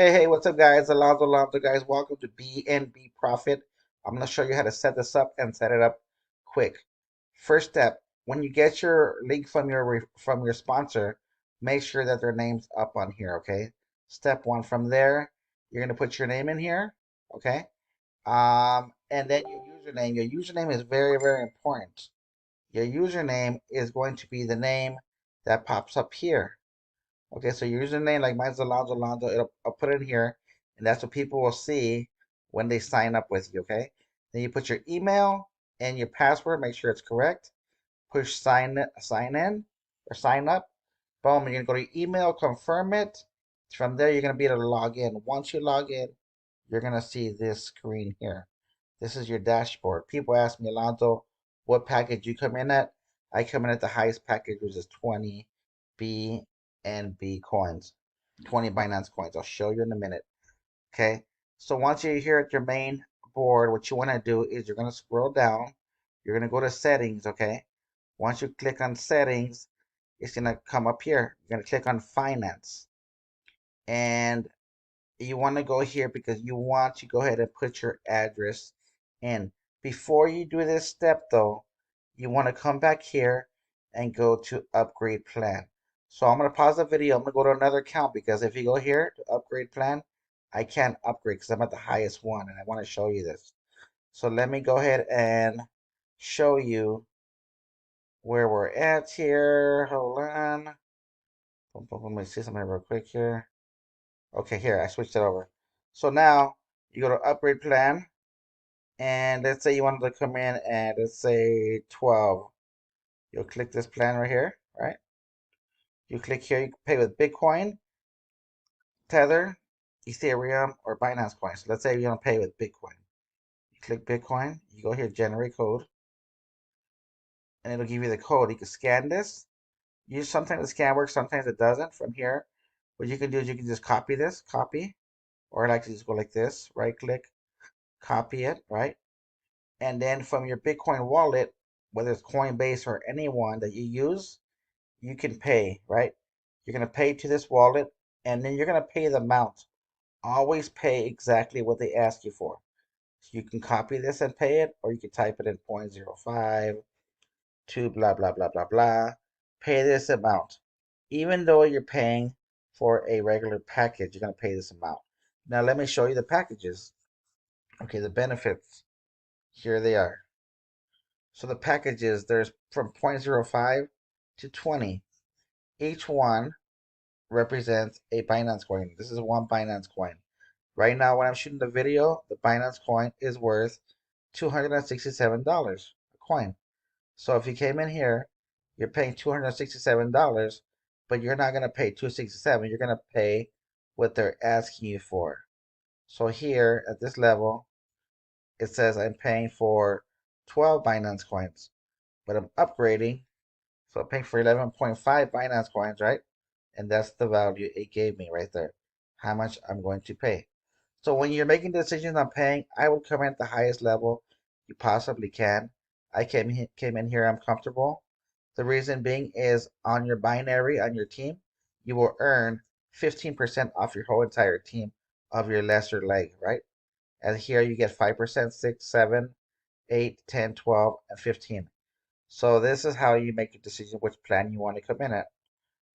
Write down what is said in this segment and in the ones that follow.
Hey, what's up, guys? Alonzo, guys. Welcome to BNB Profit. I'm going to show you how to set this up and set it up quick. First step, when you get your link from your sponsor, make sure that their name's up on here, okay? Step one, from there, you're going to put your name in here, okay? And then your username. Your username is very, very important. Your username is going to be the name that pops up here. Okay, so your username, like mine's Alonzo, I'll put it in here, and that's what people will see when they sign up with you, okay? Then you put your email and your password, make sure it's correct. Push sign in, or sign up. Boom, you're gonna go to your email, confirm it. From there, you're gonna be able to log in. Once you log in, you're gonna see this screen here. This is your dashboard. People ask me, Alonzo, what package you come in at? I come in at the highest package, which is 20 BNB coins, 20 Binance coins. I'll show you in a minute. Okay. So once you're here at your main board, what you want to do is you're going to scroll down. You're going to go to settings. Okay. Once you click on settings, it's going to come up here. You're going to click on finance. And you want to go here because you want to go ahead and put your address in. Before you do this step though, you want to come back here and go to upgrade plan. So I'm going to pause the video. I'm going to go to another account because if you go here to upgrade plan, I can't upgrade because I'm at the highest one and I want to show you this. So let me go ahead and show you where we're at here. Hold on. Let me see something real quick here. Okay, here, I switched it over. So now you go to upgrade plan, and let's say you wanted to come in at, let's say 12. You'll click this plan right here, right? You click here, you can pay with Bitcoin, Tether, Ethereum, or Binance Coin. So let's say you want to pay with Bitcoin. You click Bitcoin, you go here, generate code, and it'll give you the code. You can scan this. Sometimes the scan works, sometimes it doesn't. From here, what you can do is you can just copy this, copy, or I like to just go like this, right click, copy it, right? And then from your Bitcoin wallet, whether it's Coinbase or anyone that you use, you can pay, right? You're going to pay to this wallet, and then you're going to pay the amount. Always pay exactly what they ask you for. So you can copy this and pay it, or you can type it in 0.05 to blah, blah, blah, blah, blah. Pay this amount. Even though you're paying for a regular package, you're going to pay this amount. Now, let me show you the packages. Okay, the benefits. Here they are. So the packages, there's from 0.05 to 20. Each one represents a Binance coin. This is one Binance coin. Right now, when I'm shooting the video, the Binance coin is worth $267 a coin. So if you came in here, you're paying $267, but you're not going to pay $267. You're going to pay what they're asking you for. So here at this level, it says I'm paying for 12 Binance coins, but I'm upgrading. So I'm paying for 11.5 Binance coins, right? And that's the value it gave me right there. How much I'm going to pay. So when you're making decisions on paying, I would come in at the highest level you possibly can. I came in here, I'm comfortable. The reason being is on your binary, on your team, you will earn 15% off your whole entire team of your lesser leg, right? And here you get 5%, 6, 7, 8, 10, 12, and 15. So this is how you make a decision which plan you want to come in at.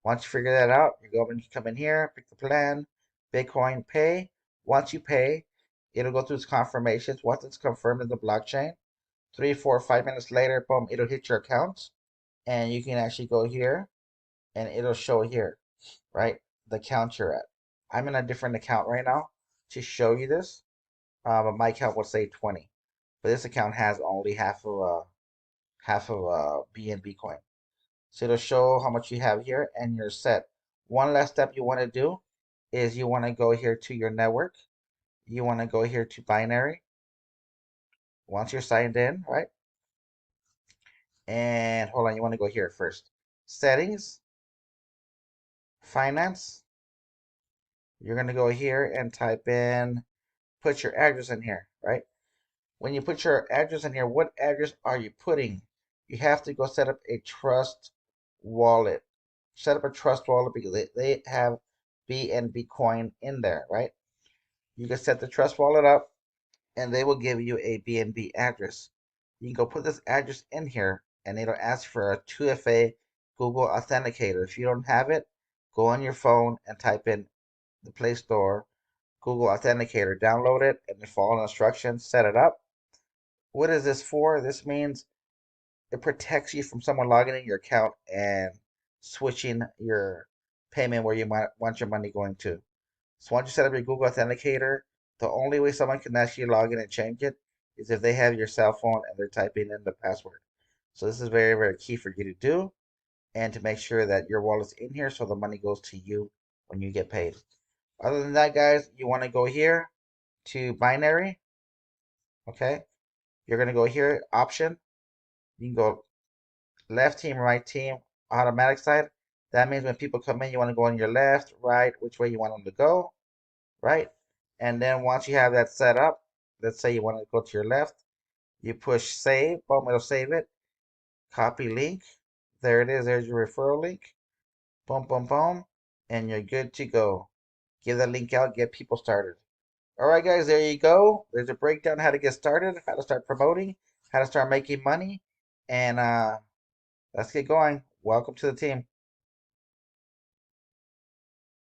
Once you figure that out, you go and you come in here, pick the plan, Bitcoin, pay. Once you pay, it'll go through its confirmations. Once it's confirmed in the blockchain, 3, 4, 5 minutes later, boom, it'll hit your account. And you can actually go here and it'll show here, right? The account you're at. I'm in a different account right now to show you this. But my account will say 20. But this account has only half of a BNB coin. So it'll show how much you have here and you're set. One last step you want to do is you want to go here to your network. You want to go here to binary once you're signed in, right? And hold on, you want to go here first. Settings, finance. You're going to go here and type in, put your address in here, right? When you put your address in here, what address are you putting? You have to go set up a trust wallet. Set up a trust wallet because they have BNB coin in there, right? You can set the trust wallet up and they will give you a BNB address. You can go put this address in here and it'll ask for a 2FA Google Authenticator. If you don't have it, go on your phone and type in the Play Store Google Authenticator, download it, and then follow the instructions, set it up. What is this for? This means it protects you from someone logging in your account and switching your payment where you might want your money going to. So once you set up your Google Authenticator, the only way someone can actually log in and change it is if they have your cell phone and they're typing in the password. So this is very, very key for you to do and to make sure that your wallet's in here so the money goes to you when you get paid. Other than that, guys, you want to go here to binary, okay? You're going to go here, option. You can go left team, right team, automatic side. That means when people come in, you want to go on your left, right, which way you want them to go, right? And then once you have that set up, let's say you want to go to your left, you push save, boom, it'll save it. Copy link. There it is. There's your referral link. Boom, boom, boom. And you're good to go. Give that link out, get people started. All right, guys, there you go. There's a breakdown how to get started, how to start promoting, how to start making money. And let's get going. Welcome to the team.